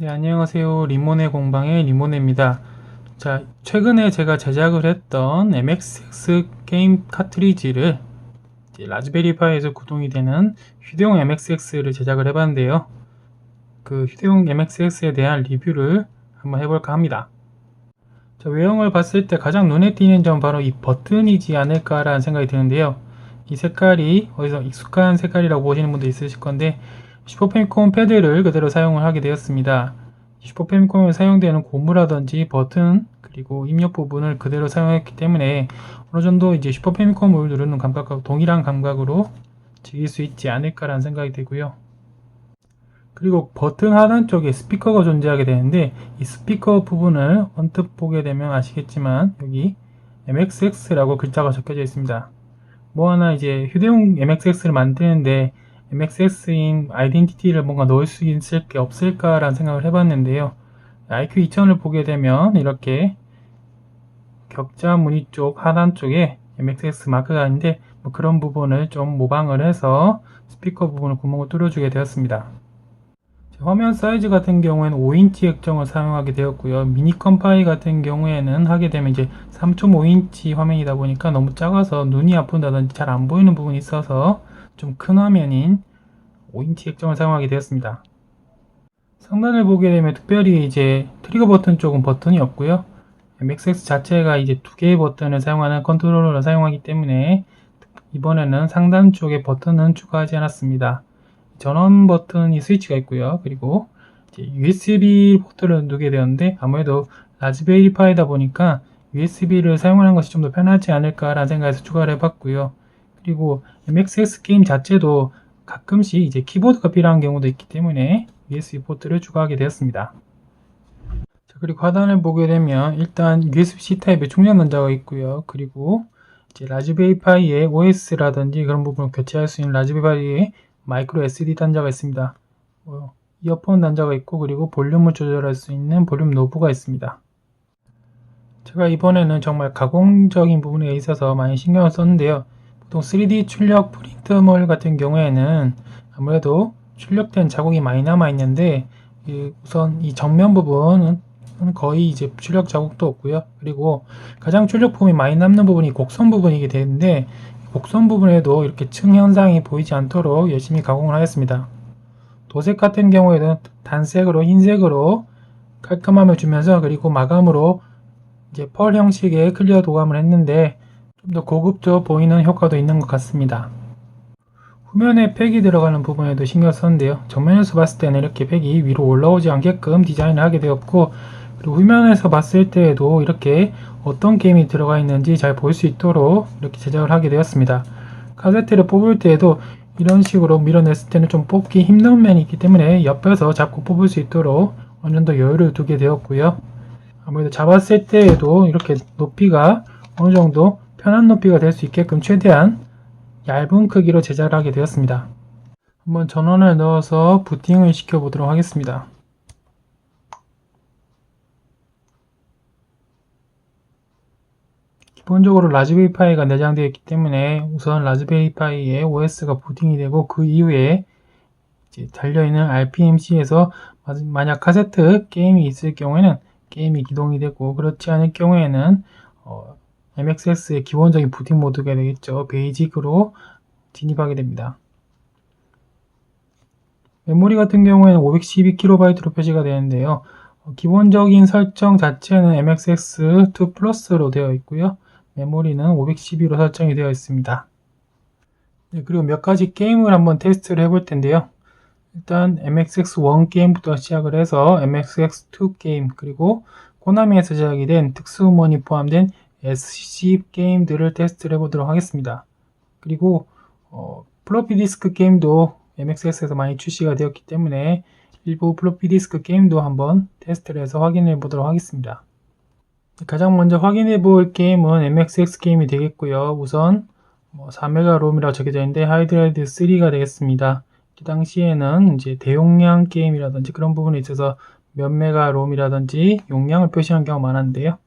네, 안녕하세요. 리모네 공방의 리모네입니다. 자, 최근에 제가 제작을 했던 MXX 게임 카트리지를 이제 라즈베리파이에서 구동이 되는 휴대용 MXX를 제작을 해봤는데요. 그 휴대용 MXX에 대한 리뷰를 한번 해볼까 합니다. 자, 외형을 봤을 때 가장 눈에 띄는 점 바로 이 버튼이지 않을까라는 생각이 드는데요. 이 색깔이 어디서 익숙한 색깔이라고 보시는 분도 있으실 건데 슈퍼패미콤 패드를 그대로 사용을 하게 되었습니다. 슈퍼패미콤에 사용되는 고무라든지 버튼 그리고 입력 부분을 그대로 사용했기 때문에 어느 정도 이제 슈퍼패미콤을 누르는 감각과 동일한 감각으로 즐길 수 있지 않을까라는 생각이 들고요. 그리고 버튼 하단 쪽에 스피커가 존재하게 되는데 이 스피커 부분을 언뜻 보게 되면 아시겠지만 여기 MXX라고 글자가 적혀져 있습니다. 뭐 하나 이제 휴대용 MXX를 만드는데 MXX인 아이덴티티를 뭔가 넣을 수 있을 게 없을까라는 생각을 해봤는데요. IQ 2000을 보게 되면 이렇게 격자 무늬 쪽 하단 쪽에 MXX 마크가 있는데 뭐 그런 부분을 좀 모방을 해서 스피커 부분을 구멍을 뚫어주게 되었습니다. 화면 사이즈 같은 경우에는 5인치 액정을 사용하게 되었고요. 미니 컴파이 같은 경우에는 하게 되면 이제 3.5인치 화면이다 보니까 너무 작아서 눈이 아픈다든지 잘 안 보이는 부분이 있어서 좀 큰 화면인 5인치 액정을 사용하게 되었습니다. 상단을 보게 되면 특별히 이제 트리거 버튼 쪽은 버튼이 없고요. MXX 자체가 이제 두 개의 버튼을 사용하는 컨트롤러를 사용하기 때문에 이번에는 상단 쪽에 버튼은 추가하지 않았습니다. 전원 버튼이 스위치가 있고요. 그리고 이제 USB 포트를 누르게 되었는데 아무래도 라즈베리 파이다 보니까 USB를 사용하는 것이 좀 더 편하지 않을까라는 생각에서 추가를 해봤고요. 그리고 MXX 게임 자체도 가끔씩 이제 키보드가 필요한 경우도 있기 때문에 USB 포트를 추가하게 되었습니다. 자, 그리고 하단을 보게 되면 일단 USB-C 타입의 충전 단자가 있고요. 그리고 이제 라즈베리 파이의 OS라든지 그런 부분을 교체할 수 있는 라즈베리 파이의 마이크로 SD 단자가 있습니다. 이어폰 단자가 있고 그리고 볼륨을 조절할 수 있는 볼륨 노브가 있습니다. 제가 이번에는 정말 가공적인 부분에 있어서 많이 신경을 썼는데요. 보통 3D 출력 프린터물 같은 경우에는 아무래도 출력된 자국이 많이 남아 있는데 우선 이 정면 부분은 거의 이제 출력 자국도 없고요. 그리고 가장 출력품이 많이 남는 부분이 곡선 부분이게 되는데 곡선 부분에도 이렇게 층 현상이 보이지 않도록 열심히 가공을 하였습니다. 도색 같은 경우에는 단색으로 흰색으로 깔끔함을 주면서 그리고 마감으로 이제 펄 형식의 클리어 도감을 했는데 좀 더 고급져 보이는 효과도 있는 것 같습니다. 후면에 팩이 들어가는 부분에도 신경 썼는데요. 정면에서 봤을 때는 이렇게 팩이 위로 올라오지 않게끔 디자인을 하게 되었고 그리고 후면에서 봤을 때에도 이렇게 어떤 게임이 들어가 있는지 잘 볼 수 있도록 이렇게 제작을 하게 되었습니다. 카세트를 뽑을 때에도 이런 식으로 밀어냈을 때는 좀 뽑기 힘든 면이 있기 때문에 옆에서 잡고 뽑을 수 있도록 어느 정도 여유를 두게 되었고요. 아무래도 잡았을 때에도 이렇게 높이가 어느 정도 편한 높이가 될 수 있게끔 최대한 얇은 크기로 제작을 하게 되었습니다. 한번 전원을 넣어서 부팅을 시켜 보도록 하겠습니다. 기본적으로 라즈베리 파이가 내장되어 있기 때문에 우선 라즈베리 파이에 OS가 부팅이 되고 그 이후에 이제 달려있는 RPMC에서 만약 카세트 게임이 있을 경우에는 게임이 기동이 되고 그렇지 않을 경우에는 MXX의 기본적인 부팅 모드가 되겠죠. 베이직으로 진입하게 됩니다. 메모리 같은 경우에는 512KB로 표시가 되는데요. 기본적인 설정 자체는 MXX2 플러스로 되어 있고요. 메모리는 512로 설정이 되어 있습니다. 네, 그리고 몇 가지 게임을 한번 테스트를 해볼 텐데요. 일단 MXX1 게임부터 시작을 해서 MXX2 게임 그리고 코나미에서 제작이 된 특수음원이 포함된 SC 게임들을 테스트를 해보도록 하겠습니다. 그리고 플로피 디스크 게임도 MXX에서 많이 출시가 되었기 때문에 일부 플로피 디스크 게임도 한번 테스트를 해서 확인해 보도록 하겠습니다. 가장 먼저 확인해 볼 게임은 MXX 게임이 되겠고요. 우선 4메가 롬이라고 적혀져 있는데 하이드라이드 3가 되겠습니다. 그 당시에는 이제 대용량 게임이라든지 그런 부분에 있어서 몇 메가 롬이라든지 용량을 표시하는 경우가 많았는데요.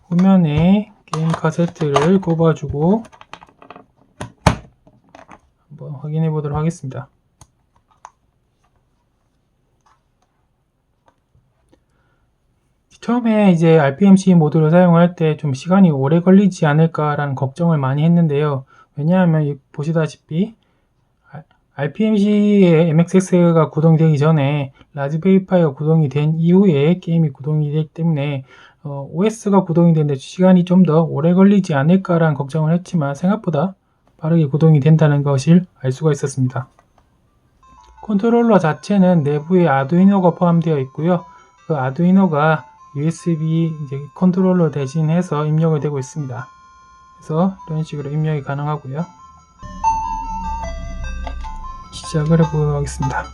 후면에 게임 카세트를 꼽아주고 한번 확인해 보도록 하겠습니다. 처음에 이제 RPMC 모드를 사용할 때 좀 시간이 오래 걸리지 않을까라는 걱정을 많이 했는데요. 왜냐하면 보시다시피 RPMC에 MXX가 구동이 되기 전에 라즈베리 파이가 구동이 된 이후에 게임이 구동이 되기 때문에 OS가 구동이 되는데 시간이 좀 더 오래 걸리지 않을까라는 걱정을 했지만 생각보다 빠르게 구동이 된다는 것을 알 수가 있었습니다. 컨트롤러 자체는 내부에 아두이노가 포함되어 있고요. 그 아두이노가 USB 이제 컨트롤러 대신해서 입력이 되고 있습니다. 그래서 이런 식으로 입력이 가능하고요. 시작을 해보도록 하겠습니다.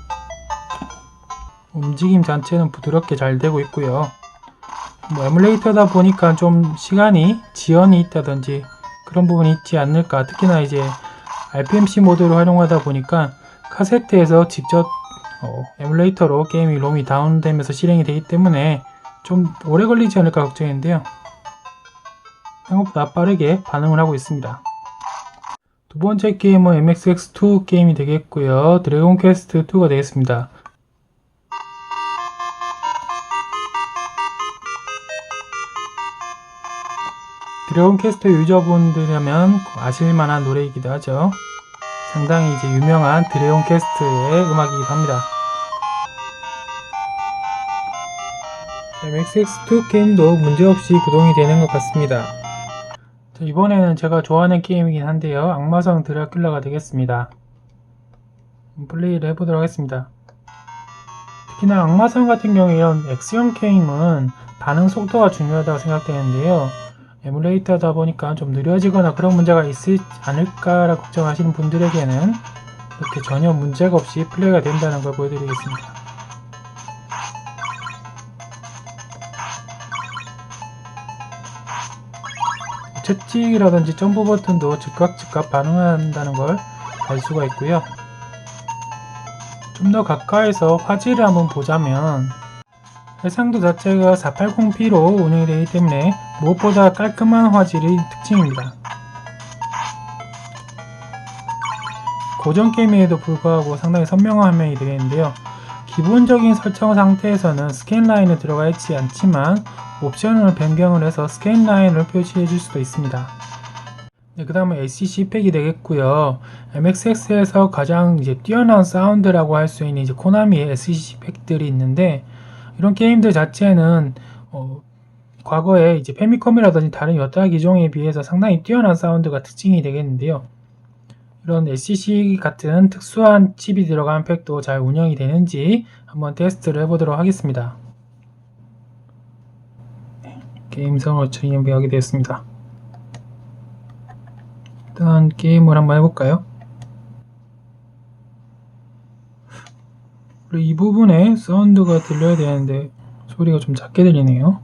움직임 자체는 부드럽게 잘 되고 있고요. 에뮬레이터다 보니까 좀 시간이 지연이 있다든지 그런 부분이 있지 않을까. 특히나 이제 RPMC 모드를 활용하다 보니까 카세트에서 직접 에뮬레이터로 게임이 롬이 다운되면서 실행이 되기 때문에 좀 오래 걸리지 않을까 걱정했는데요. 생각보다 빠르게 반응을 하고 있습니다. 두 번째 게임은 MXX2 게임이 되겠고요. 드래곤 퀘스트 2가 되겠습니다. 드래곤 퀘스트 유저분들이라면 아실만한 노래이기도 하죠. 상당히 이제 유명한 드래곤 퀘스트의 음악이기도 합니다. MXX2 게임도 문제없이 구동이 되는 것 같습니다. 자, 이번에는 제가 좋아하는 게임이긴 한데요. 악마성 드라큘라가 되겠습니다. 플레이를 해보도록 하겠습니다. 특히나 악마성 같은 경우에 이런 액션 게임은 반응 속도가 중요하다고 생각되는데요. 에뮬레이터다 보니까 좀 느려지거나 그런 문제가 있지 않을까라 걱정하시는 분들에게는 이렇게 전혀 문제가 없이 플레이가 된다는 걸 보여드리겠습니다. 채찍이라든지 점프 버튼도 즉각 반응한다는 걸 알 수가 있고요. 좀 더 가까이서 화질을 한번 보자면 해상도 자체가 480p로 운영이 되기 때문에 무엇보다 깔끔한 화질이 특징입니다. 고전 게임에도 불구하고 상당히 선명한 화면이 되겠는데요. 기본적인 설정 상태에서는 스캔 라인을 들어가 있지 않지만 옵션을 변경을 해서 스캔 라인을 표시해 줄 수도 있습니다. 네, 그 다음에 SCC 팩이 되겠고요. MXX에서 가장 이제 뛰어난 사운드라고 할 수 있는 이제 코나미의 SCC 팩들이 있는데 이런 게임들 자체는 과거에 이제 패미컴이라든지 다른 여타 기종에 비해서 상당히 뛰어난 사운드가 특징이 되겠는데요. 이런 SCC 같은 특수한 칩이 들어간 팩도 잘 운영이 되는지 한번 테스트를 해보도록 하겠습니다. 게임성을 진행하게 되었습니다. 일단 게임을 한번 해볼까요? 그리고 이 부분에 사운드가 들려야 되는데 소리가 좀 작게 들리네요.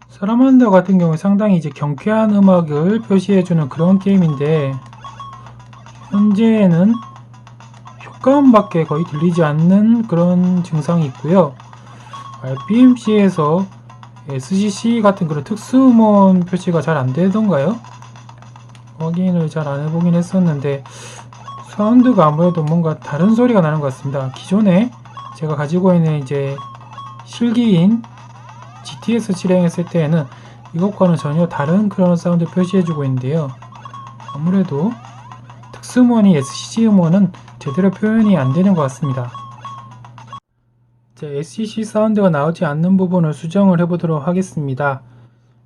사라만더 같은 경우에 상당히 이제 경쾌한 음악을 표시해주는 그런 게임인데 현재에는 효과음밖에 거의 들리지 않는 그런 증상이 있고요. RPMC에서 SCC 같은 그런 특수음원 표시가 잘 안되던가요? 확인을 잘 안 해보긴 했었는데 사운드가 아무래도 뭔가 다른 소리가 나는 것 같습니다. 기존에 제가 가지고 있는 이제 실기인 GTS 실행했을 때에는 이것과는 전혀 다른 그런 사운드 표시해주고 있는데요. 아무래도 특수음원이 SCC 음원은 제대로 표현이 안 되는 것 같습니다. 자, SCC 사운드가 나오지 않는 부분을 수정을 해보도록 하겠습니다.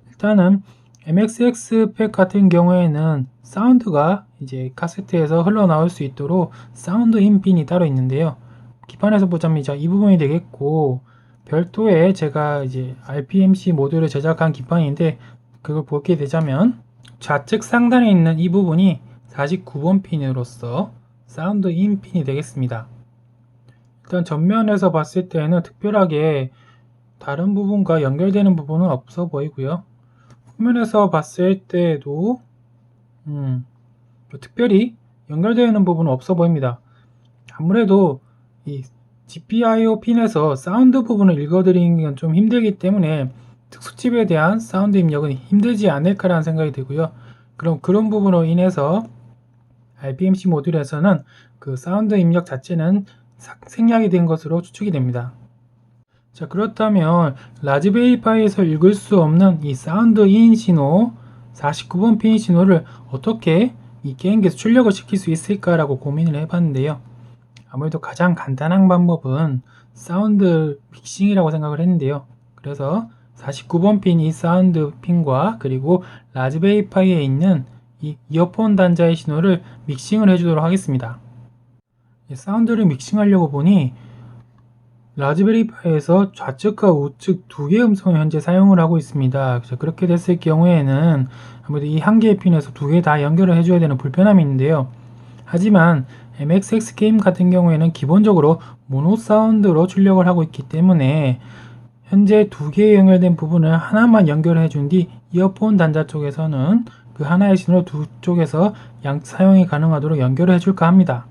일단은 MXX 팩 같은 경우에는 사운드가 이제 카세트에서 흘러나올 수 있도록 사운드 인 핀이 따로 있는데요. 기판에서 보자면 이 부분이 되겠고 별도의 제가 이제 RPMC 모듈을 제작한 기판인데 그걸 보게 되자면 좌측 상단에 있는 이 부분이 49번 핀으로서 사운드 인 핀이 되겠습니다. 일단 전면에서 봤을 때는 특별하게 다른 부분과 연결되는 부분은 없어 보이고요. 후면에서 봤을 때도 특별히 연결되는 부분은 없어 보입니다. 아무래도 이 GPIO 핀에서 사운드 부분을 읽어드리는 건 좀 힘들기 때문에 특수칩에 대한 사운드 입력은 힘들지 않을까라는 생각이 들고요. 그럼 그런 부분으로 인해서 RPMC 모듈에서는 그 사운드 입력 자체는 생략이 된 것으로 추측이 됩니다. 자, 그렇다면 라즈베리 파이에서 읽을 수 없는 이 사운드 인 신호 49번 핀 신호를 어떻게 이 게임기에서 출력을 시킬 수 있을까라고 고민을 해봤는데요. 아무래도 가장 간단한 방법은 사운드 믹싱이라고 생각을 했는데요. 그래서 49번 핀 이 사운드 핀과 그리고 라즈베리 파이에 있는 이 이어폰 단자의 신호를 믹싱을 해주도록 하겠습니다. 사운드를 믹싱하려고 보니 라즈베리 파이에서 좌측과 우측 두 개의 음성을 현재 사용을 하고 있습니다. 그래서 그렇게 됐을 경우에는 아무래도 이 한 개의 핀에서 두 개 다 연결을 해줘야 되는 불편함이 있는데요. 하지만 MXX 게임 같은 경우에는 기본적으로 모노 사운드로 출력을 하고 있기 때문에 현재 두 개의 연결된 부분을 하나만 연결해 준 뒤 이어폰 단자 쪽에서는 그 하나의 신호를 두 쪽에서 사용이 가능하도록 연결을 해줄까 합니다.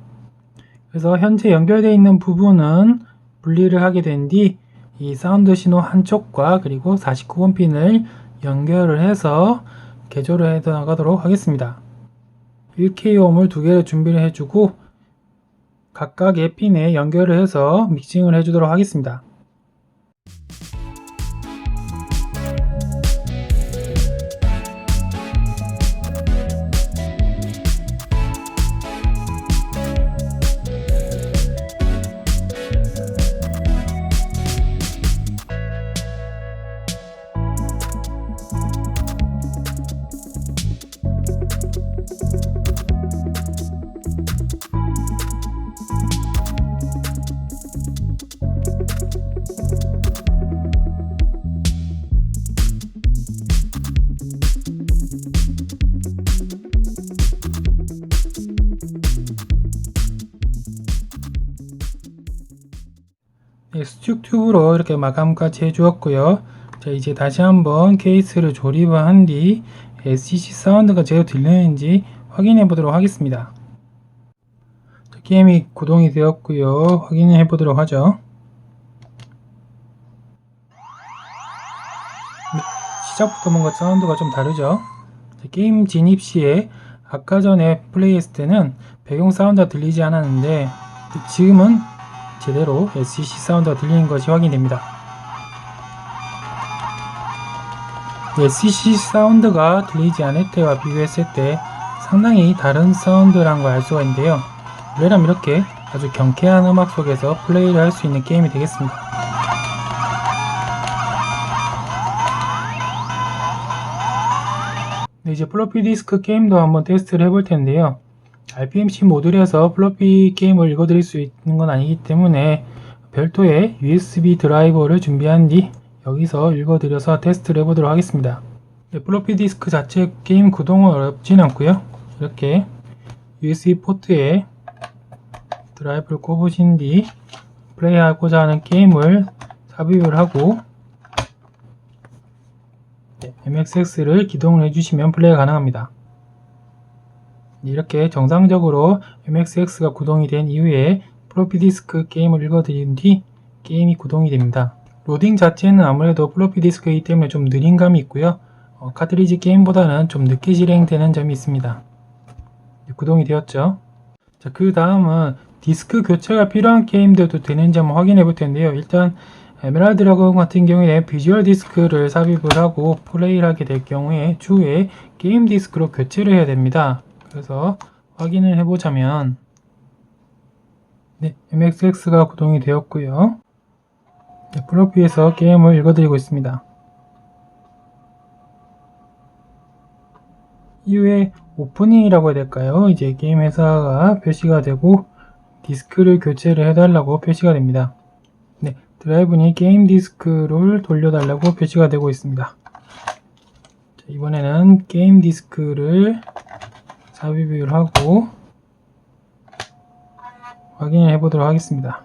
그래서 현재 연결되어 있는 부분은 분리를 하게 된 뒤 이 사운드 신호 한쪽과 그리고 49번 핀을 연결을 해서 개조를 해 나가도록 하겠습니다. 1K옴을 두 개를 준비를 해주고 각각의 핀에 연결을 해서 믹싱을 해주도록 하겠습니다. 수축 튜브로 이렇게 마감까지 해주었고요. 자, 이제 다시 한번 케이스를 조립을 한 뒤 SCC 사운드가 제대로 들리는지 확인해 보도록 하겠습니다. 자, 게임이 구동이 되었고요. 확인해 보도록 하죠. 시작부터 뭔가 사운드가 좀 다르죠. 자, 게임 진입 시에 아까 전에 플레이했을 때는 배경 사운드가 들리지 않았는데 지금은 제대로 SCC 사운드가 들리는 것이 확인됩니다. SCC 사운드가 들리지 않을 때와 비교했을 때 상당히 다른 사운드라는 걸 알 수가 있는데요. 원래라면 이렇게 아주 경쾌한 음악 속에서 플레이를 할 수 있는 게임이 되겠습니다. 네, 이제 플로피 디스크 게임도 한번 테스트를 해볼 텐데요. RPMC 모듈에서 플로피 게임을 읽어드릴 수 있는 건 아니기 때문에 별도의 USB 드라이버를 준비한 뒤 여기서 읽어드려서 테스트를 해보도록 하겠습니다. 네, 플로피 디스크 자체 게임 구동은 어렵진 않고요. 이렇게 USB 포트에 드라이브를 꼽으신 뒤 플레이하고자 하는 게임을 삽입을 하고 MXX를 기동을 해주시면 플레이가 가능합니다. 이렇게 정상적으로 MXX가 구동이 된 이후에 플로피 디스크 게임을 읽어드린 뒤 게임이 구동이 됩니다. 로딩 자체는 아무래도 플로피 디스크이기 때문에 좀 느린 감이 있고요. 카트리지 게임보다는 좀 늦게 실행되는 점이 있습니다. 구동이 되었죠. 자, 그 다음은 디스크 교체가 필요한 게임들도 되는지 한번 확인해 볼 텐데요. 일단 에메랄드 드래곤 같은 경우에 비주얼 디스크를 삽입을 하고 플레이를 하게 될 경우에 추후에 게임 디스크로 교체를 해야 됩니다. 그래서 확인을 해보자면 네, MXX가 구동이 되었고요. 네, 플로피에서 게임을 읽어드리고 있습니다. 이후에 오프닝이라고 해야 될까요? 이제 게임 회사가 표시가 되고 디스크를 교체를 해달라고 표시가 됩니다. 네, 드라이브니 게임 디스크를 돌려달라고 표시가 되고 있습니다. 자, 이번에는 게임 디스크를 삽입을 하고 확인을 해보도록 하겠습니다.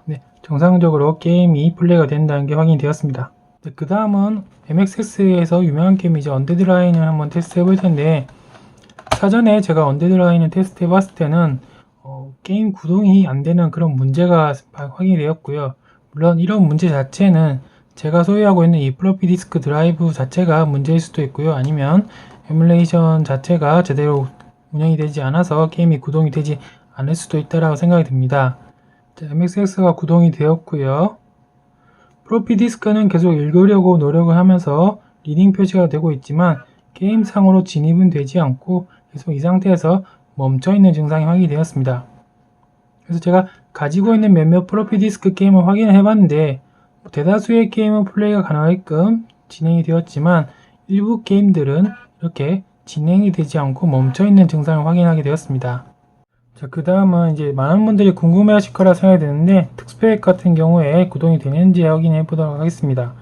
네, 정상적으로 게임이 플레이가 된다는 게 확인이 되었습니다. 네, 그 다음은 MXX에서 유명한 게임이죠. 언데드 라인을 한번 테스트 해볼 텐데 사전에 제가 언데드 라인을 테스트 해봤을 때는 게임 구동이 안 되는 그런 문제가 확인이 되었고요. 물론 이런 문제 자체는 제가 소유하고 있는 이 플로피 디스크 드라이브 자체가 문제일 수도 있고요. 아니면 에뮬레이션 자체가 제대로 운영이 되지 않아서 게임이 구동이 되지 않을 수도 있다라고 생각이 듭니다. 자, MXX가 구동이 되었고요. 프로피 디스크는 계속 읽으려고 노력을 하면서 리딩 표시가 되고 있지만 게임상으로 진입은 되지 않고 계속 이 상태에서 멈춰있는 증상이 확인이 되었습니다. 그래서 제가 가지고 있는 몇몇 프로피 디스크 게임을 확인을 해봤는데 대다수의 게임은 플레이가 가능하게끔 진행이 되었지만 일부 게임들은 이렇게 진행이 되지 않고 멈춰있는 증상을 확인하게 되었습니다. 자, 그 다음은 이제 많은 분들이 궁금해 하실 거라 생각이 드는데 특수팩 같은 경우에 구동이 되는지 확인해 보도록 하겠습니다.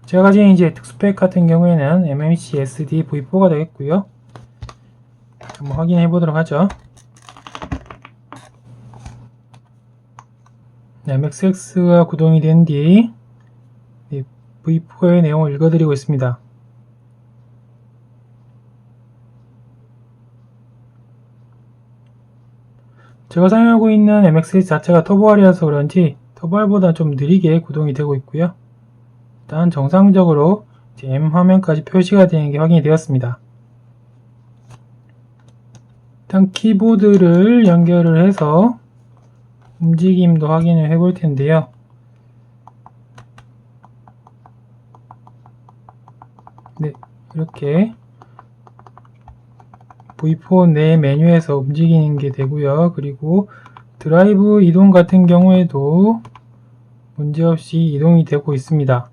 제가 가진 이제 특수팩 같은 경우에는 MMC SD V4가 되겠고요. 한번 확인해 보도록 하죠. MXX가 구동이 된 뒤 V4의 내용을 읽어드리고 있습니다. 제가 사용하고 있는 MXX 자체가 터보알이라서 그런지 터보알보다 좀 느리게 구동이 되고 있고요. 일단 정상적으로 이제 M 화면까지 표시가 되는 게 확인이 되었습니다. 일단 키보드를 연결을 해서 움직임도 확인을 해볼 텐데요. 네, 이렇게 V4 내 메뉴에서 움직이는 게 되고요. 그리고 드라이브 이동 같은 경우에도 문제없이 이동이 되고 있습니다.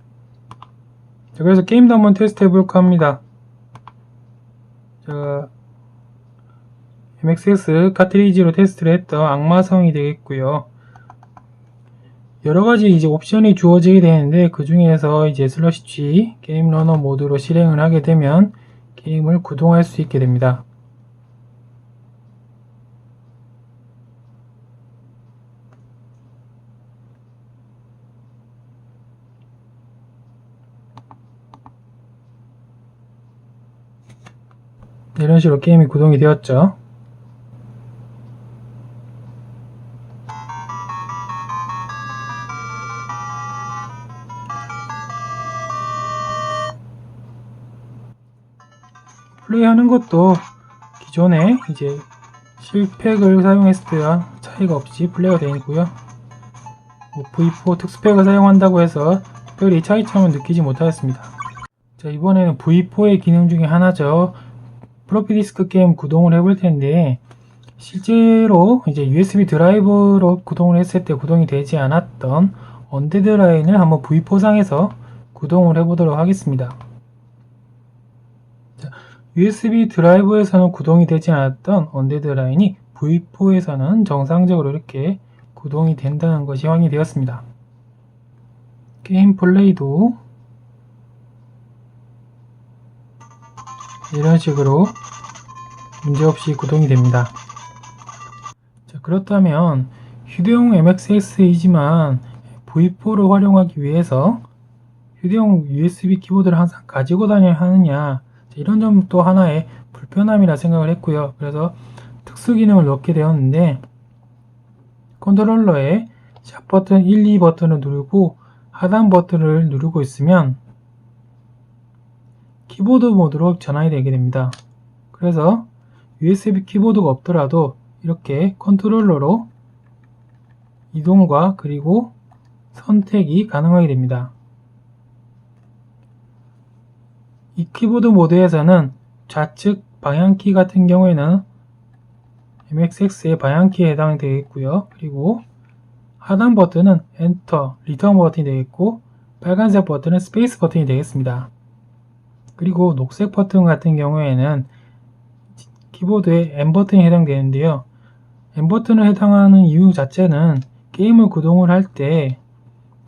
자, 그래서 게임도 한번 테스트 해볼까 합니다. 자, MXX 카트리지로 테스트를 했던 악마성이 되겠고요. 여러가지 이제 옵션이 주어지게 되는데 그 중에서 이제 슬러시 게임 러너 모드로 실행을 하게 되면 게임을 구동할 수 있게 됩니다. 이런 식으로 게임이 구동이 되었죠. 플레이하는 것도 기존에 이제 실팩을 사용했을 때와 차이가 없이 플레이가 되고요. V4 특수팩을 사용한다고 해서 특별히 차이점을 느끼지 못하였습니다. 자, 이번에는 V4의 기능 중에 하나죠. 프로피 디스크 게임 구동을 해볼 텐데 실제로 이제 USB 드라이브로 구동을 했을 때 구동이 되지 않았던 언데드 라인을 한번 V4상에서 구동을 해보도록 하겠습니다. 자, USB 드라이브에서는 구동이 되지 않았던 언데드 라인이 V4에서는 정상적으로 이렇게 구동이 된다는 것이 확인이 되었습니다. 게임 플레이도 이런 식으로 문제없이 구동이 됩니다. 자, 그렇다면 휴대용 MXX이지만 V4를 활용하기 위해서 휴대용 USB 키보드를 항상 가지고 다녀야 하느냐, 이런 점도 하나의 불편함이라 생각을 했고요. 그래서 특수 기능을 넣게 되었는데 컨트롤러에 샵 버튼 1, 2 버튼을 누르고 하단 버튼을 누르고 있으면 키보드 모드로 전환이 되게 됩니다. 그래서 USB 키보드가 없더라도 이렇게 컨트롤러로 이동과 그리고 선택이 가능하게 됩니다. 이 키보드 모드에서는 좌측 방향키 같은 경우에는 MXX의 방향키에 해당되겠고요. 그리고 하단 버튼은 엔터, 리턴 버튼이 되겠고 빨간색 버튼은 스페이스 버튼이 되겠습니다. 그리고 녹색 버튼 같은 경우에는 키보드의 M 버튼이 해당되는데요. M 버튼을 해당하는 이유 자체는 게임을 구동을 할 때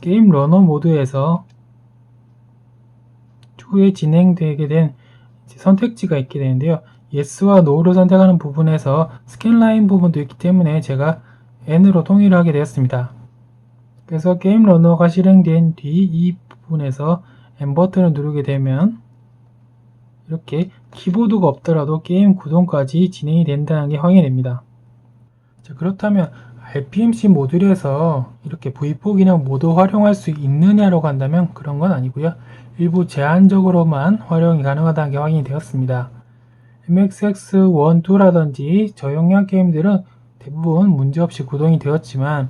게임 러너 모드에서 추후에 진행되게 된 선택지가 있게 되는데요. Yes와 No를 선택하는 부분에서 스캔라인 부분도 있기 때문에 제가 N으로 통일을 하게 되었습니다. 그래서 게임 러너가 실행된 뒤 이 부분에서 M 버튼을 누르게 되면 이렇게 키보드가 없더라도 게임 구동까지 진행이 된다는 게 확인이 됩니다. 자, 그렇다면 RPMC 모듈에서 이렇게 V4 기능 모두 활용할 수 있느냐라고 한다면 그런 건 아니고요. 일부 제한적으로만 활용이 가능하다는 게 확인이 되었습니다. MXX 1, 2라든지 저용량 게임들은 대부분 문제없이 구동이 되었지만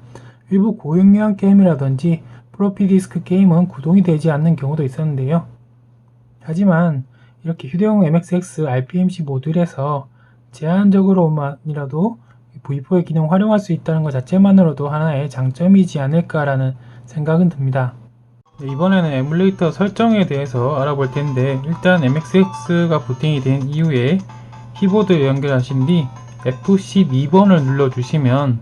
일부 고용량 게임이라든지 플로피 디스크 게임은 구동이 되지 않는 경우도 있었는데요. 하지만 이렇게 휴대용 MXX RPMC 모듈에서 제한적으로만이라도 V4의 기능을 활용할 수 있다는 것 자체만으로도 하나의 장점이지 않을까라는 생각은 듭니다. 이번에는 에뮬레이터 설정에 대해서 알아볼 텐데, 일단 MXX가 부팅이 된 이후에 키보드 연결하신 뒤 F12번을 눌러주시면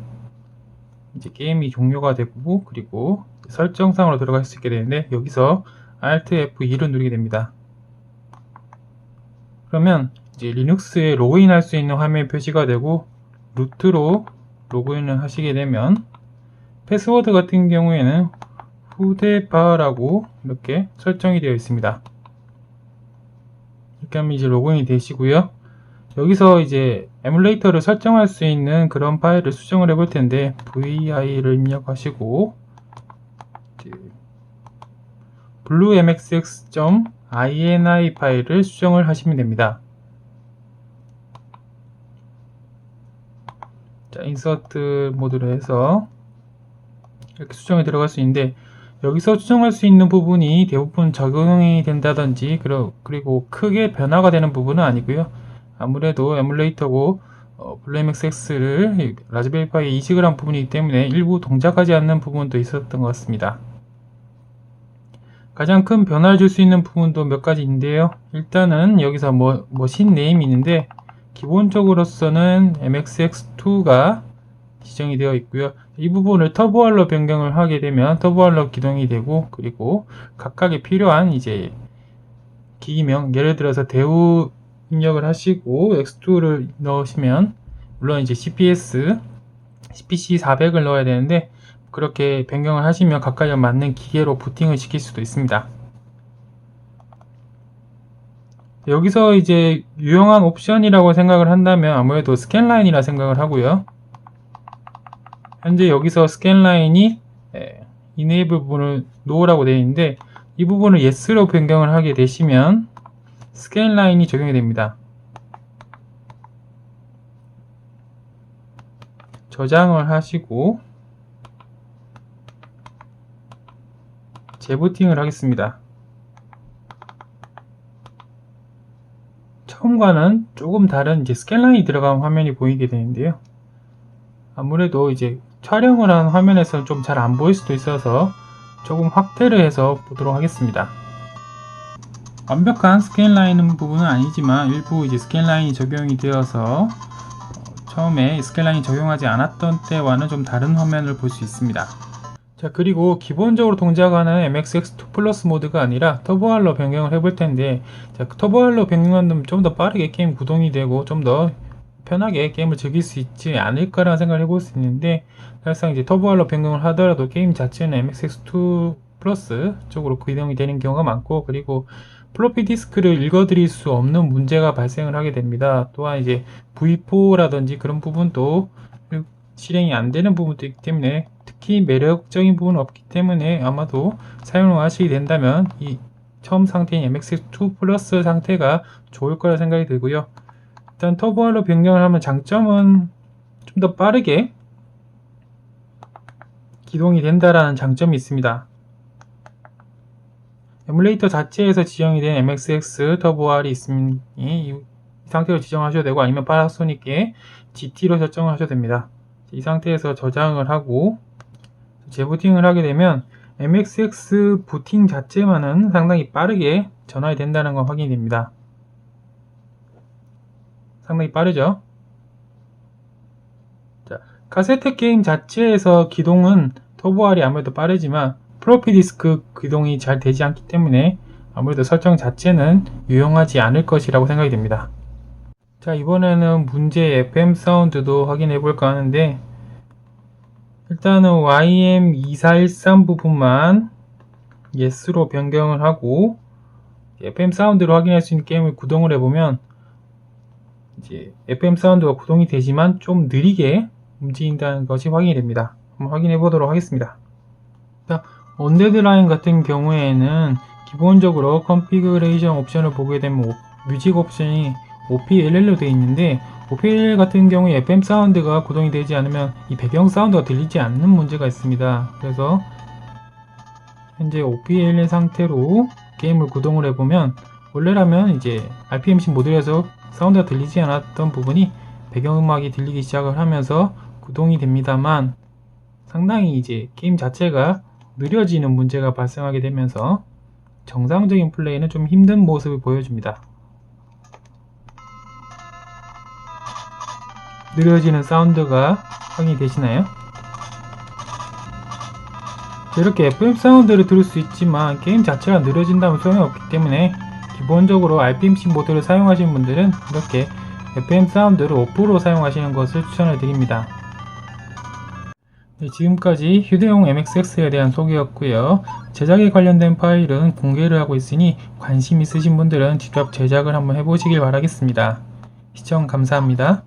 이제 게임이 종료가 되고, 그리고 설정상으로 들어갈 수 있게 되는데, 여기서 Alt F2를 누르게 됩니다. 그러면 이제 리눅스에 로그인할 수 있는 화면이 표시가 되고, 루트로 로그인을 하시게 되면 패스워드 같은 경우에는 후대바라고 이렇게 설정이 되어 있습니다. 이렇게 하면 이제 로그인이 되시고요. 여기서 이제 에뮬레이터를 설정할 수 있는 그런 파일을 수정을 해볼 텐데, vi를 입력하시고 bluemxx.ini 파일을 수정을 하시면 됩니다. 자, 인서트 모드로 해서 이렇게 수정이 들어갈 수 있는데, 여기서 수정할 수 있는 부분이 대부분 적용이 된다든지 그리고 크게 변화가 되는 부분은 아니고요. 아무래도 에뮬레이터고 블루MXX를 라즈베리 파이에 이식을 한 부분이기 때문에 일부 동작하지 않는 부분도 있었던 것 같습니다. 가장 큰 변화를 줄 수 있는 부분도 몇 가지 있는데요. 일단은 여기서 머신 네임이 있는데, 기본적으로서는 MXX2가 지정이 되어 있고요. 이 부분을 터보알로 변경을 하게 되면 터보알로 기동이 되고, 그리고 각각의 필요한 이제 기기명, 예를 들어서 대우 입력을 하시고 X2를 넣으시면, 물론 이제 CPC 400을 넣어야 되는데, 그렇게 변경을 하시면 각각에 맞는 기계로 부팅을 시킬 수도 있습니다. 여기서 이제 유용한 옵션이라고 생각을 한다면 아무래도 스캔라인이라 생각을 하고요. 현재 여기서 스캔라인이 enable 부분을 no라고 되어 있는데, 이 부분을 yes로 변경을 하게 되시면 스캔라인이 적용이 됩니다. 저장을 하시고 재부팅을 하겠습니다. 처음과는 조금 다른 이제 스캔라인이 들어간 화면이 보이게 되는데요. 아무래도 이제 촬영을 한 화면에서는 좀 잘 안 보일 수도 있어서 조금 확대를 해서 보도록 하겠습니다. 완벽한 스캔라인 부분은 아니지만 일부 이제 스캔라인이 적용이 되어서 처음에 스캔라인이 적용하지 않았던 때와는 좀 다른 화면을 볼 수 있습니다. 자, 그리고 기본적으로 동작하는 MXX2 플러스 모드가 아니라 터보알로 변경을 해볼 텐데, 자, 터보알로 변경하면 좀 더 빠르게 게임 구동이 되고 좀 더 편하게 게임을 즐길 수 있지 않을까라는 생각을 해볼 수 있는데, 사실상 이제 터보알로 변경을 하더라도 게임 자체는 MXX2 플러스 쪽으로 구동이 되는 경우가 많고, 그리고 플로피 디스크를 읽어드릴 수 없는 문제가 발생을 하게 됩니다. 또한 이제 V4라든지 그런 부분도 실행이 안 되는 부분도 있기 때문에, 특히 매력적인 부분은 없기 때문에 아마도 사용을 하시게 된다면 이 처음 상태인 MXX2 플러스 상태가 좋을 거라 생각이 들고요. 일단 터보알로 변경을 하면 장점은 좀 더 빠르게 기동이 된다라는 장점이 있습니다. 에뮬레이터 자체에서 지정이 된 MXX 터보알이 있으니 이 상태로 지정하셔도 되고, 아니면 파나소닉의 GT로 설정을 하셔도 됩니다. 이 상태에서 저장을 하고 재부팅을 하게 되면 MXX 부팅 자체만은 상당히 빠르게 전환이 된다는 건 확인이 됩니다. 상당히 빠르죠? 자, 카세트 게임 자체에서 기동은 터보알이 아무래도 빠르지만 플로피 디스크 기동이 잘 되지 않기 때문에 아무래도 설정 자체는 유용하지 않을 것이라고 생각이 됩니다. 자, 이번에는 문제의 FM 사운드도 확인해 볼까 하는데, 일단은 YM2413 부분만 yes로 변경을 하고 FM 사운드로 확인할 수 있는 게임을 구동을 해보면 이제 FM 사운드가 구동이 되지만 좀 느리게 움직인다는 것이 확인이 됩니다. 한번 확인해 보도록 하겠습니다. 자, 언데드라인 같은 경우에는 기본적으로 컨피그레이션 옵션을 보게 되면 뮤직 옵션이 OPLL로 되어 있는데 OPLL 같은 경우에 FM 사운드가 구동이 되지 않으면 이 배경 사운드가 들리지 않는 문제가 있습니다. 그래서 현재 OPLL 상태로 게임을 구동을 해보면 원래라면 이제 RPMC 모듈에서 사운드가 들리지 않았던 부분이 배경음악이 들리기 시작을 하면서 구동이 됩니다만 상당히 이제 게임 자체가 느려지는 문제가 발생하게 되면서 정상적인 플레이는 좀 힘든 모습을 보여줍니다. 느려지는 사운드가 확인이 되시나요? 이렇게 FM 사운드를 들을 수 있지만 게임 자체가 느려진다면 소용이 없기 때문에 기본적으로 RPMC 모드를 사용하시는 분들은 이렇게 FM 사운드를 오프로 사용하시는 것을 추천을 드립니다. 네, 지금까지 휴대용 MXX에 대한 소개였고요. 제작에 관련된 파일은 공개를 하고 있으니 관심 있으신 분들은 직접 제작을 한번 해보시길 바라겠습니다. 시청 감사합니다.